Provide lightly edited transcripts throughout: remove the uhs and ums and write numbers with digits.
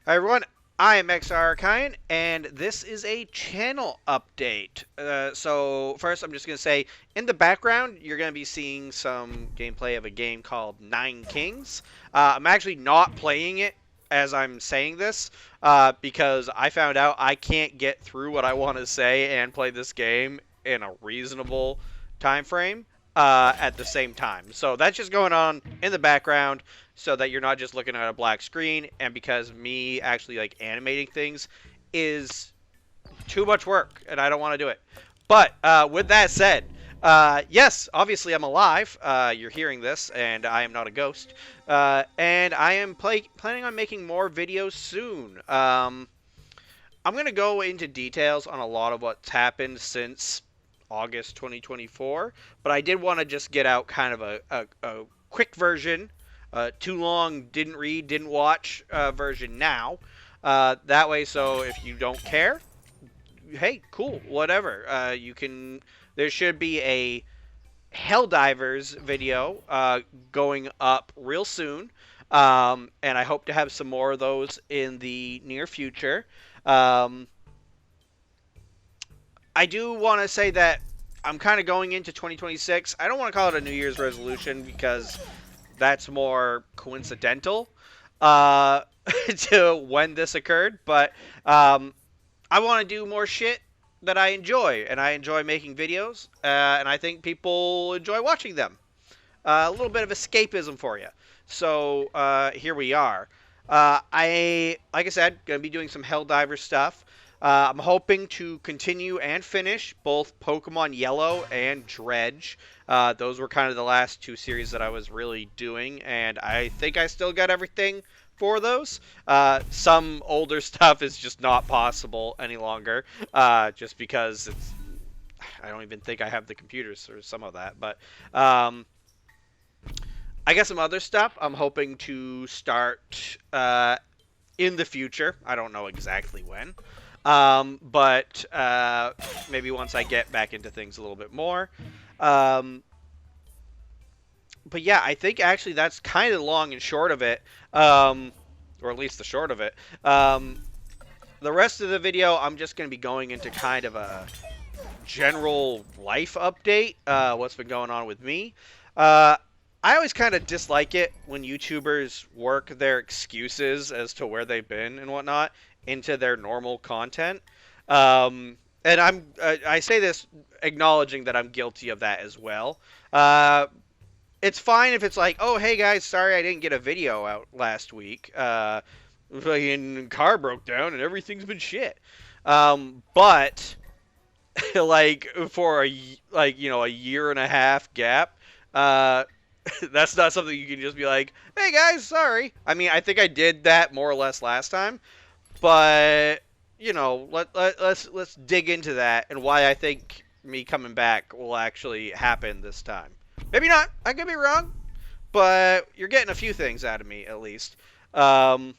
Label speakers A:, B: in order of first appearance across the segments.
A: Hi everyone, I am XR Archine, and this is a channel update. So first I'm just going to say, in the background, you're going to be seeing some gameplay of a game called Nine Kings. I'm actually not playing it as I'm saying this, because I found out I can't get through what I want to say and play this game in a reasonable time frame at the same time. So that's just going on in the background so that you're not just looking at a black screen, and because me actually like animating things is too much work and I don't want to do it. But with that said, yes, obviously I'm alive. You're hearing this, and I am not a ghost. And I am planning on making more videos soon. I'm going to go into details on a lot of what's happened since August 2024, but I did want to just get out kind of a quick version, too long, didn't read, didn't watch version now. That way, so if you don't care, hey, cool, whatever. You can. There should be a Helldivers video going up real soon, and I hope to have some more of those in the near future. Um, I do want to say that I'm kind of going into 2026. I don't want to call it a New Year's resolution because that's more coincidental uh, to when this occurred. But I want to do more shit that I enjoy, and I enjoy making videos, and I think people enjoy watching them. A little bit of escapism for you. So here we are. Like I said, gonna be doing some Helldiver stuff. I'm hoping to continue and finish both Pokemon Yellow and Dredge. Those were kind of the last two series that I was really doing, and I think I still got everything for those. Some older stuff is just not possible any longer, just because I don't even think I have the computers for some of that. But I got some other stuff I'm hoping to start in the future. I don't know exactly when. But maybe once I get back into things a little bit more. Um, but yeah, I think actually that's kind of long and short of it, or at least the short of it. The rest of the video, I'm just going to be going into kind of a general life update, what's been going on with me. I always kind of dislike it when YouTubers work their excuses as to where they've been and whatnot into their normal content. And I say this acknowledging that I'm guilty of that as well. It's fine if it's like, oh, hey guys, sorry I didn't get a video out last week. Fucking car broke down and everything's been shit. But like for a year and a half gap, that's not something you can just be like, hey guys, sorry. I mean, I think I did that more or less last time, but let's dig into that and why I think me coming back will actually happen this time. Maybe not. I could be wrong, but you're getting a few things out of me at least. Um,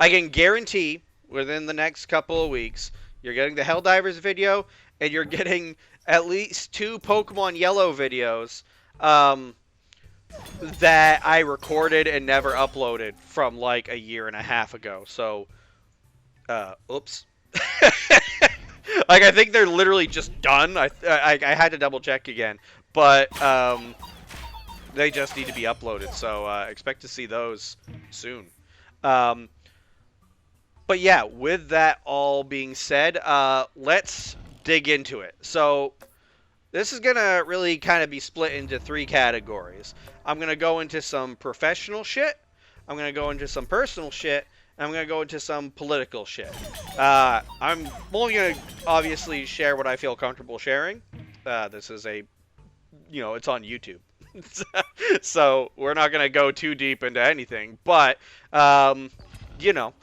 A: I can guarantee within the next couple of weeks, you're getting the Helldivers video, and you're getting at least 2 Pokemon Yellow videos that I recorded and never uploaded from like a year and a half ago. So, oops. Like, I think they're literally just done. I had to double check again, but they just need to be uploaded. So expect to see those soon. Um, but yeah, with that all being said, let's dig into it. So this is going to really kind of be split into 3 categories. I'm going to go into some professional shit, I'm going to go into some personal shit, and I'm going to go into some political shit. I'm only going to obviously share what I feel comfortable sharing. This is it's on YouTube. So we're not going to go too deep into anything. But, you know,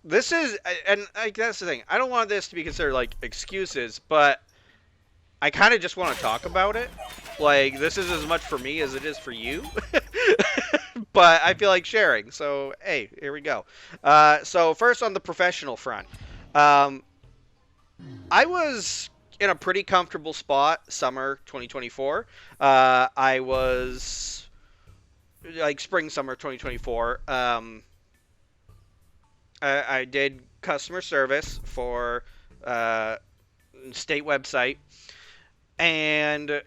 A: this is, and like, that's the thing. I don't want this to be considered like excuses, but I kind of just want to talk about it. Like, this is as much for me as it is for you. But I feel like sharing. So, hey, here we go. So first on the professional front. I was in a pretty comfortable spot summer 2024. I was, like, spring, summer 2024. I did customer service for state website, and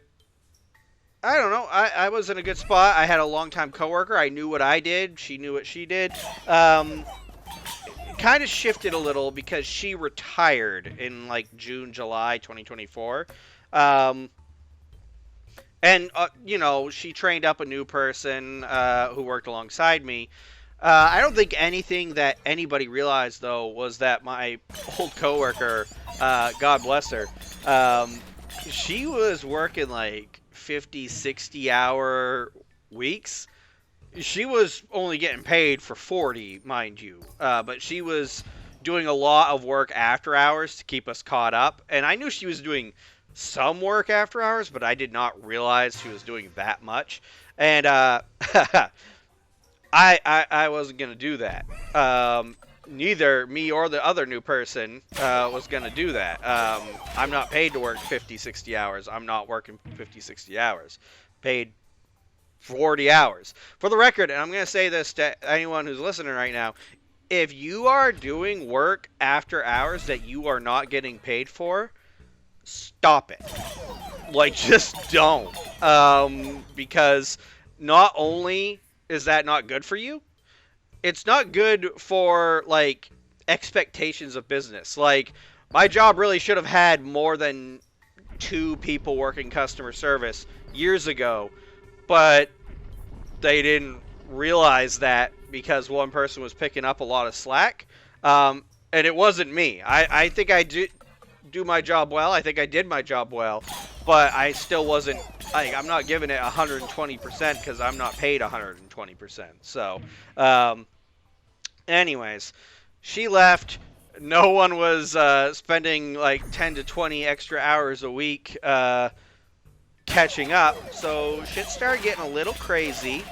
A: I don't know. I was in a good spot. I had a longtime coworker. I knew what I did. She knew what she did. Um, Kind of shifted a little because she retired in like June, July 2024. Um, and she trained up a new person who worked alongside me. I don't think anything that anybody realized though was that my old coworker, God bless her, um, she was working like 50, 60-hour weeks. She was only getting paid for 40, mind you, but she was doing a lot of work after hours to keep us caught up. And I knew she was doing some work after hours, but I did not realize she was doing that much. And I wasn't gonna do that. Neither me or the other new person was gonna do that. I'm not paid to work 50, 60 hours. I'm not working 50, 60 hours. Paid 40 hours. For the record, and I'm going to say this to anyone who's listening right now, if you are doing work after hours that you are not getting paid for, stop it. Like, just don't. Because not only is that not good for you, it's not good for, like, expectations of business. Like, my job really should have had more than 2 people working customer service years ago, but they didn't realize that because one person was picking up a lot of slack. And it wasn't me. I think I do my job well. I think I did my job well, but I still wasn't, like, I'm not giving it 120% because I'm not paid 120%. So, anyways, she left. No one was spending like 10 to 20 extra hours a week catching up, so shit started getting a little crazy.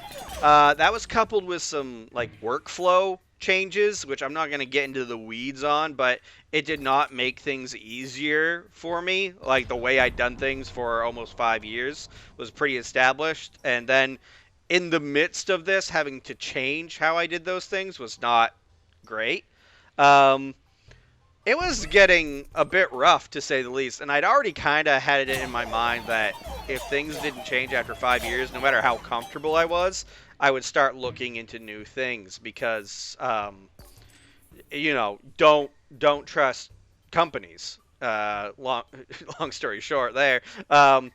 A: That was coupled with some like workflow changes, which I'm not going to get into the weeds on, but it did not make things easier for me. Like the way I'd done things for almost 5 years was pretty established, and then in the midst of this, having to change how I did those things was not great. Um, it was getting a bit rough, to say the least, and I'd already kind of had it in my mind that if things didn't change after 5 years, no matter how comfortable I was, I would start looking into new things because, don't trust companies. Long, long story short, there. But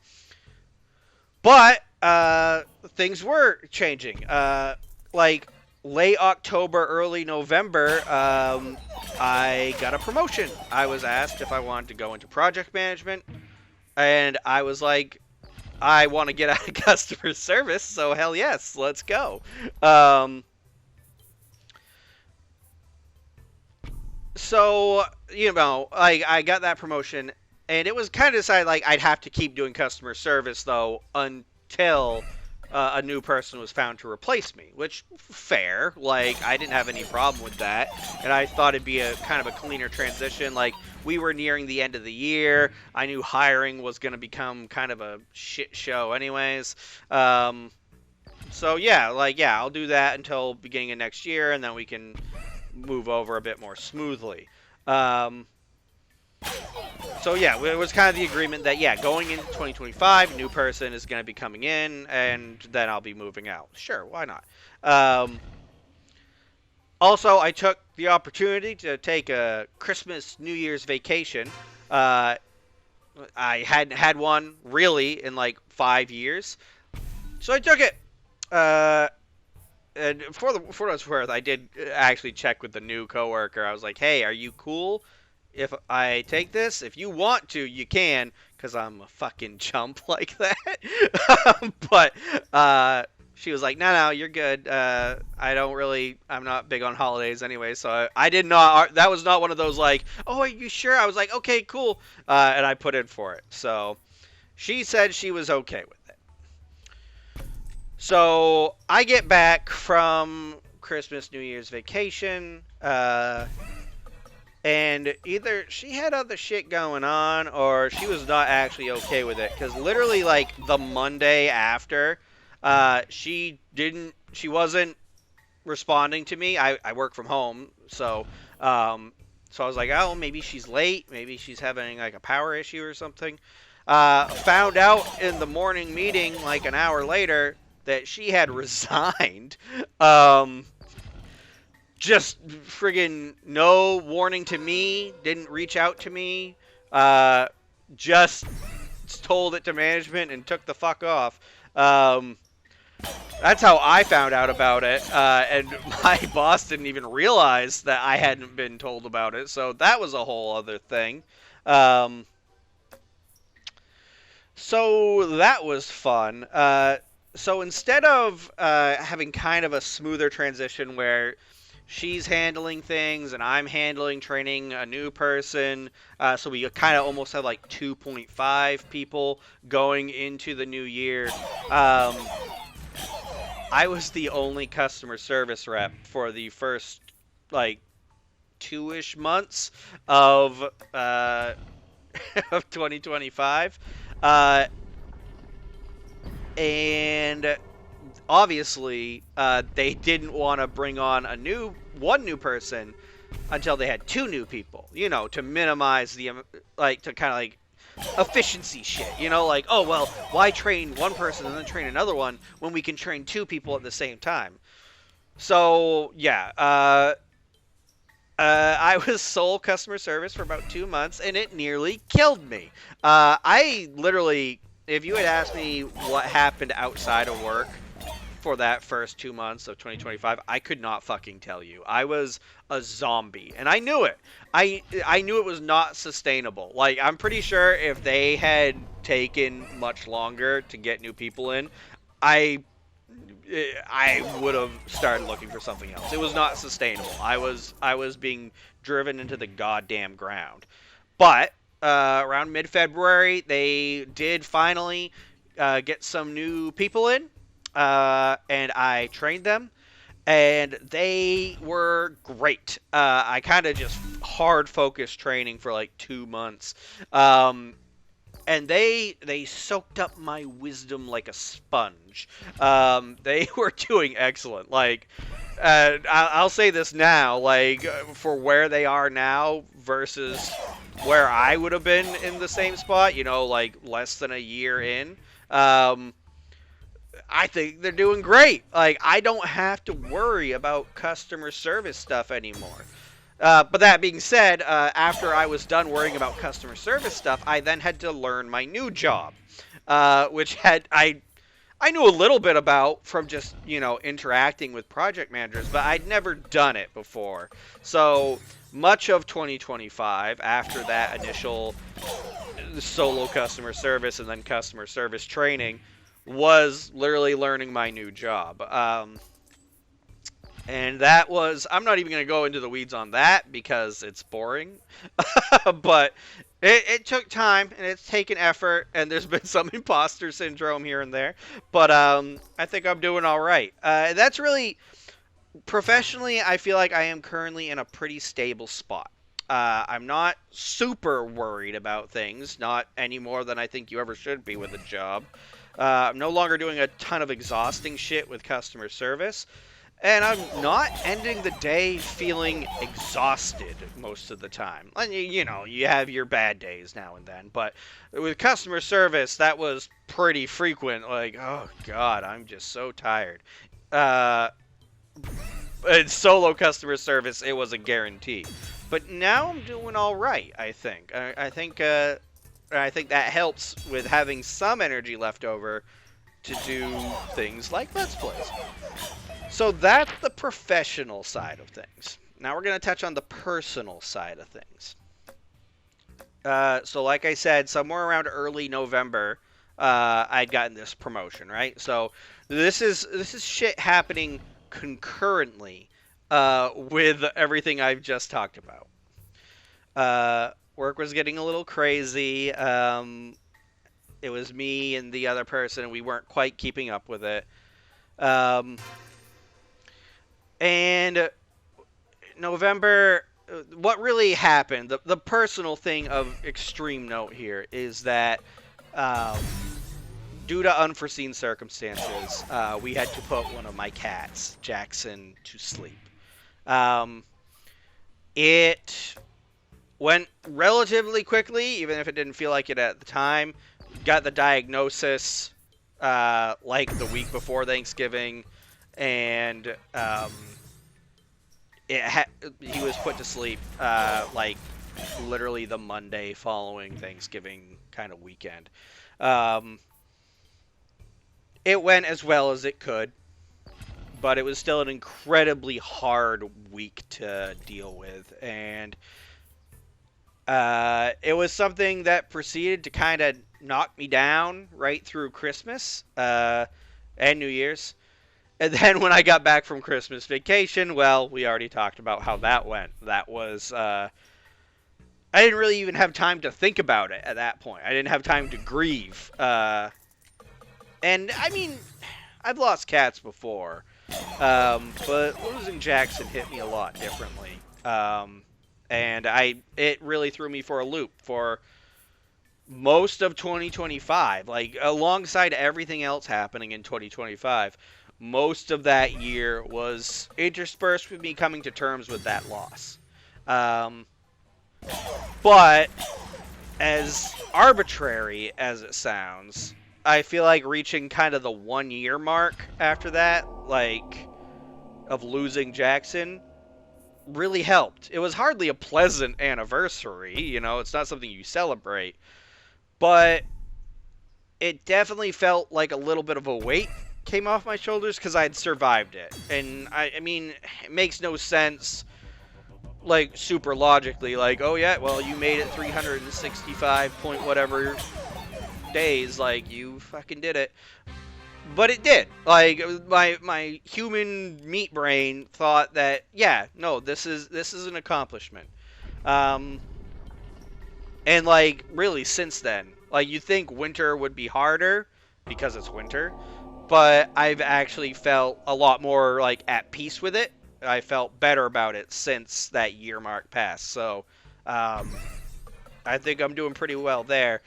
A: things were changing. Like late October, early November, I got a promotion. I was asked if I wanted to go into project management, and I was like, I want to get out of customer service, so hell yes, let's go. Um, so, I got that promotion, and it was kind of decided, like, I'd have to keep doing customer service, though, until a new person was found to replace me, which, fair. Like, I didn't have any problem with that, and I thought it'd be a kind of a cleaner transition. Like, we were nearing the end of the year. I knew hiring was going to become kind of a shit show anyways. So, yeah, I'll do that until beginning of next year, and then we can move over a bit more smoothly. Um, so yeah, it was kind of the agreement that yeah, going into 2025, a new person is going to be coming in, and then I'll be moving out. Sure, why not? Um, Also, I took the opportunity to take a Christmas, New Year's vacation. Uh, I hadn't had one really in like 5 years, so I took it. Uh, and for what it's worth, I did actually check with the new coworker. I was like, "Hey, are you cool if I take this? If you want to, you can, because I'm a fucking chump like that." But she was like, "No, you're good. I'm not big on holidays anyway, so I did not. That was not one of those like, oh, are you sure?" I was like, "Okay, cool," and I put in for it. So she said she was okay with it. So I get back from Christmas, New Year's vacation, and either she had other shit going on or she was not actually okay with it. Because literally, like, the Monday after, she wasn't responding to me. I work from home, um, so I was like, oh, maybe she's late. Maybe she's having like a power issue or something. Found out in the morning meeting, like an hour later, that she had resigned. Um, just friggin' no warning to me. Didn't reach out to me. Uh, just told it to management and took the fuck off. Um, That's how I found out about it, and my boss didn't even realize that I hadn't been told about it, so that was a whole other thing. Um, so that was fun. So instead of having kind of a smoother transition where she's handling things and I'm handling training a new person, so we kind of almost have like 2.5 people going into the new year. Um, I was the only customer service rep for the first like 2-ish months of of 2025, uh, and obviously they didn't want to bring on one new person until they had two new people. You know, to minimize the like to kind of like efficiency shit. You know, like, oh, well, why train one person and then train another one when we can train two people at the same time? So, yeah, I was sole customer service for about 2 months, and it nearly killed me. I literally, if you had asked me what happened outside of work for that first 2 months of 2025, I could not fucking tell you. I was a zombie, and I knew it. I knew it was not sustainable. Like, I'm pretty sure if they had taken much longer to get new people in, I I would have started looking for something else. It was not sustainable. I was being driven into the goddamn ground. But around mid-February, they did finally get some new people in, and I trained them, and they were great. I kind of just hard focused training for like 2 months. And they soaked up my wisdom like a sponge. They were doing excellent. Like, I'll say this now, like, for where they are now versus where I would have been in the same spot, you know, like less than a year in. I think they're doing great. Like, I don't have to worry about customer service stuff anymore. But that being said, after I was done worrying about customer service stuff, I then had to learn my new job, which I knew a little bit about from just, you know, interacting with project managers, but I'd never done it before. So much of 2025, after that initial solo customer service and then customer service training, was literally learning my new job. And that was, I'm not even going to go into the weeds on that because it's boring. But it took time and it's taken effort, and there's been some imposter syndrome here and there. But I think I'm doing all right. That's really, professionally, I feel like I am currently in a pretty stable spot. I'm not super worried about things, not any more than I think you ever should be with a job. I'm no longer doing a ton of exhausting shit with customer service. And I'm not ending the day feeling exhausted most of the time. And you know, you have your bad days now and then, but with customer service, that was pretty frequent. Like, oh god, I'm just so tired. In solo customer service, it was a guarantee. But now I'm doing all right. I think. I think that helps with having some energy left over to do things like Let's Plays. So that's the professional side of things. Now we're going to touch on the personal side of things. So like I said, somewhere around early November, I'd gotten this promotion, right? So this is shit happening concurrently with everything I've just talked about. Work was getting a little crazy. It was me and the other person, and we weren't quite keeping up with it. And November, what really happened, the personal thing of extreme note here is that due to unforeseen circumstances, we had to put one of my cats, Jackson, to sleep. Um, it went relatively quickly, even if it didn't feel like it at the time. Got the diagnosis like the week before Thanksgiving, and he was put to sleep like literally the Monday following Thanksgiving kind of weekend. Um, it went as well as it could, but it was still an incredibly hard week to deal with, and it was something that proceeded to kind of knock me down right through Christmas and New Year's. And then when I got back from Christmas vacation, well, we already talked about how that went. That was, I didn't really even have time to think about it at that point. I didn't have time to grieve. And, I mean, I've lost cats before. But losing Jackson hit me a lot differently. And it really threw me for a loop for most of 2025. Like, alongside everything else happening in 2025, most of that year was interspersed with me coming to terms with that loss. But as arbitrary as it sounds, I feel like reaching kind of the 1 year mark after that, like, of losing Jackson, really helped. It was hardly a pleasant anniversary, you know, it's not something you celebrate, but it definitely felt like a little bit of a weight came off my shoulders because I had survived it. And I mean, it makes no sense, like, super logically, like, oh yeah, well, you made it 365 point whatever days, like, you fucking did it. But it did. Like, my human meat brain thought that, yeah, no, this is an accomplishment. And, like, really, since then, like, you think winter would be harder because it's winter, but I've actually felt a lot more, like, at peace with it. I felt better about it since that year mark passed. So, I think I'm doing pretty well there.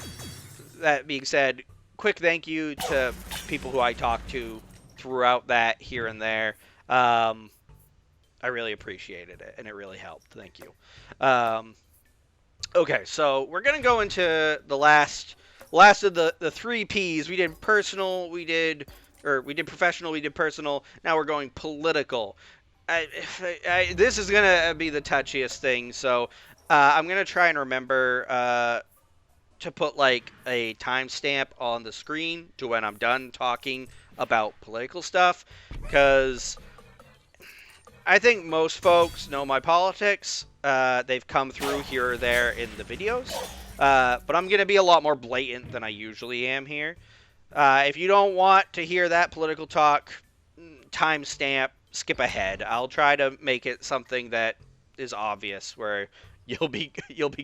A: That being said, quick thank you to people who I talked to throughout that here and there. I really appreciated it, and it really helped. Thank you. Okay, so we're gonna go into the last of the three P's. We did personal, we did professional, we did personal. Now we're going political. This is gonna be the touchiest thing, so I'm gonna try and remember to put like a timestamp on the screen to when I'm done talking about political stuff, because I think most folks know my politics. They've come through here or there in the videos, but I'm going to be a lot more blatant than I usually am here. If you don't want to hear that political talk, timestamp, skip ahead. I'll try to make it something that is obvious, where you'll be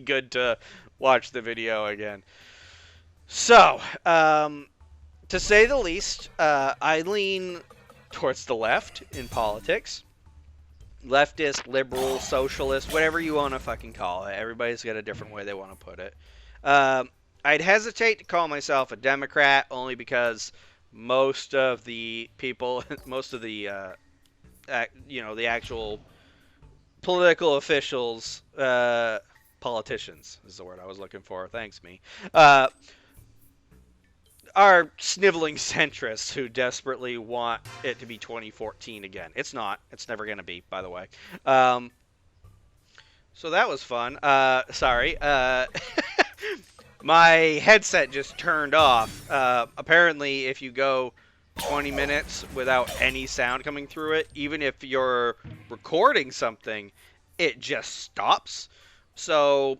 A: good to watch the video again. So, to say the least, I lean towards the left in politics. Leftist, liberal, socialist, whatever you want to fucking call it. Everybody's got a different way they want to put it. I'd hesitate to call myself a Democrat only because most of the people, most of the, the actual political officials, politicians is the word I was looking for. Thanks, me. Are sniveling centrists who desperately want it to be 2014 again. It's not. It's never going to be, by the way. So that was fun. Sorry. My headset just turned off. Apparently, if you go 20 minutes without any sound coming through it, even if you're recording something, it just stops. So,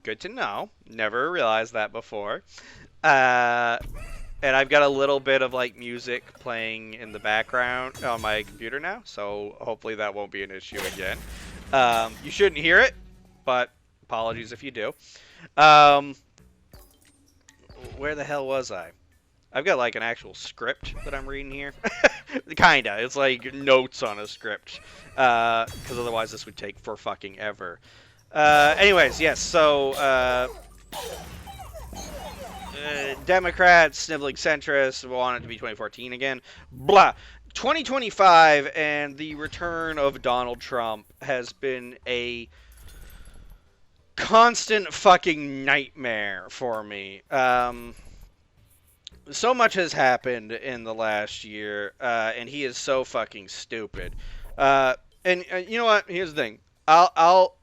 A: good to know. Never realized that before. And I've got a little bit of like music playing in the background on my computer now, so hopefully that won't be an issue again. You shouldn't hear it, but apologies if you do. Where the hell was I? I've got like an actual script that I'm reading here. Kinda. It's like notes on a script. Because otherwise this would take for fucking ever. Anyways, yes, so Democrats, sniveling centrists want it to be 2014 again. Blah. 2025 and the return of Donald Trump has been a constant fucking nightmare for me. So much has happened in the last year, and he is so fucking stupid. And you know what? Here's the thing. I'll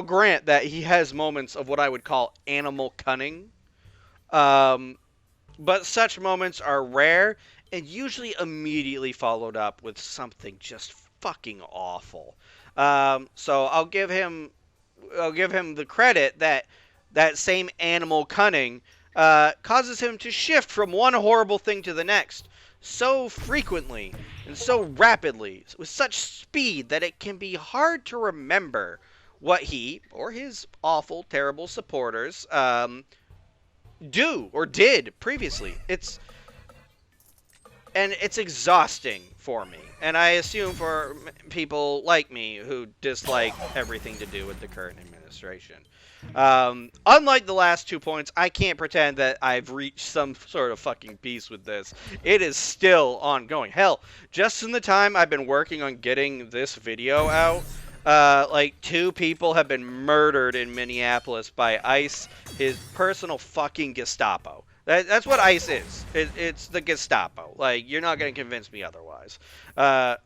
A: grant that he has moments of what I would call animal cunning. Um, but such moments are rare and usually immediately followed up with something just fucking awful. So I'll give him the credit that that same animal cunning causes him to shift from one horrible thing to the next so frequently and so rapidly, with such speed that it can be hard to remember what he or his awful, terrible supporters do or did previously. It's exhausting for me, and I assume for people like me who dislike everything to do with the current administration. Unlike the last 2 points, I can't pretend that I've reached some sort of fucking peace with this. It is still ongoing. Hell, just in the time I've been working on getting this video out, like 2 people have been murdered in Minneapolis by ICE, his personal fucking Gestapo. That's what ICE is. It's the Gestapo. Like, you're not going to convince me otherwise. And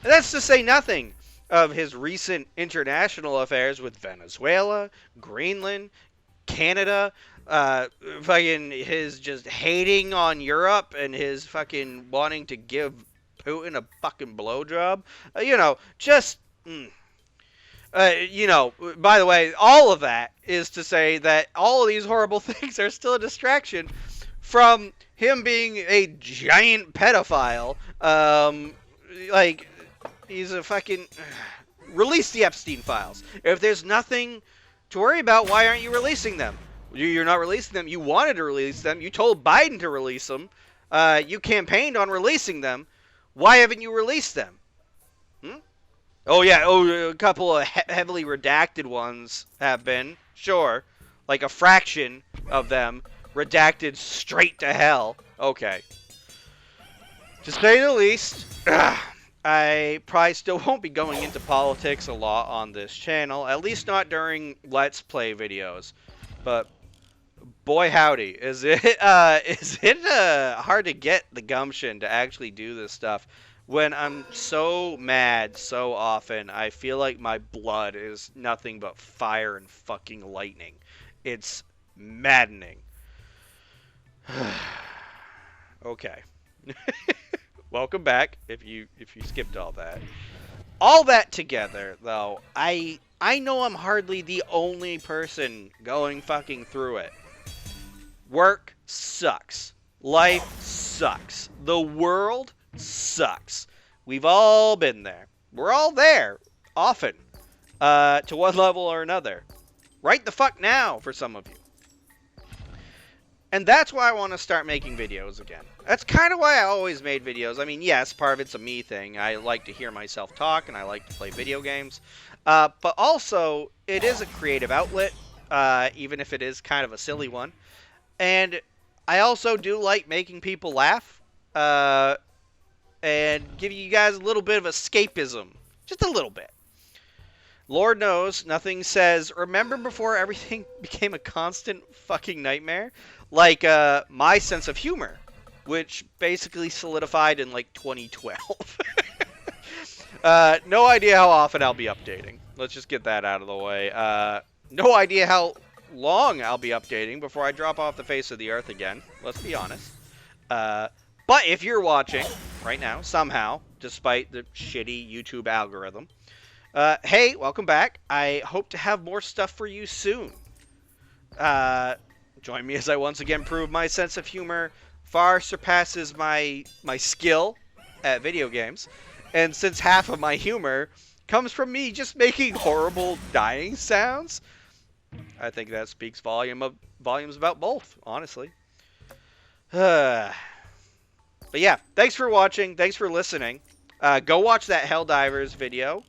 A: that's to say nothing of his recent international affairs with Venezuela, Greenland, Canada, fucking his just hating on Europe and his fucking wanting to give Putin a fucking blowjob. Just... by the way, all of that is to say that all of these horrible things are still a distraction from him being a giant pedophile. Like, he's a fucking... Release the Epstein files. If there's nothing to worry about, why aren't you releasing them? You're not releasing them. You wanted to release them. You told Biden to release them. You campaigned on releasing them. Why haven't you released them? Oh, yeah. Oh, a couple of heavily redacted ones have been. Sure. Like a fraction of them redacted straight to hell. Okay. To say the least, I probably still won't be going into politics a lot on this channel. At least not during Let's Play videos. But, boy howdy. Is it hard to get the gumption to actually do this stuff when I'm so mad so often. I feel like my blood is nothing but fire and fucking lightning. It's maddening. Okay. Welcome back if you skipped all that. All that together, though, I know I'm hardly the only person going fucking through it. Work sucks. Life sucks. The world sucks. We've all been there. We're all there, often, to one level or another. Right the fuck now for some of you. And that's why I want to start making videos again. That's kind of why I always made videos. I mean, yes, part of it's a me thing. I like to hear myself talk, and I like to play video games. But also, it is a creative outlet, even if it is kind of a silly one. And I also do like making people laugh, and giving you guys a little bit of escapism. Just a little bit. Lord knows, nothing says, remember before everything became a constant fucking nightmare? Like, my sense of humor, which basically solidified in, like, 2012. No idea how often I'll be updating. Let's just get that out of the way. No idea how long I'll be updating before I drop off the face of the earth again. Let's be honest. But if you're watching right now, somehow, despite the shitty YouTube algorithm, hey, welcome back. I hope to have more stuff for you soon. Join me as I once again prove my sense of humor far surpasses my skill at video games. And since half of my humor comes from me just making horrible dying sounds, I think that speaks volumes about both, honestly. But yeah, thanks for watching. Thanks for listening. Go watch that Helldivers video.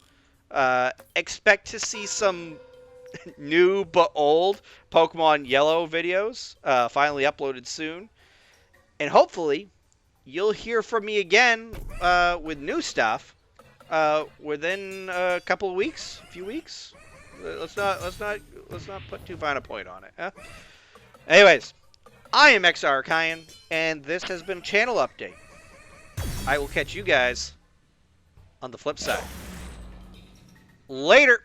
A: Expect to see some new but old Pokemon Yellow videos, finally uploaded soon. And hopefully, you'll hear from me again with new stuff within a couple of weeks, a few weeks. Let's not put too fine a point on it. Huh? Anyways, I am XR Kyan, and this has been Channel Update. I will catch you guys on the flip side. Later.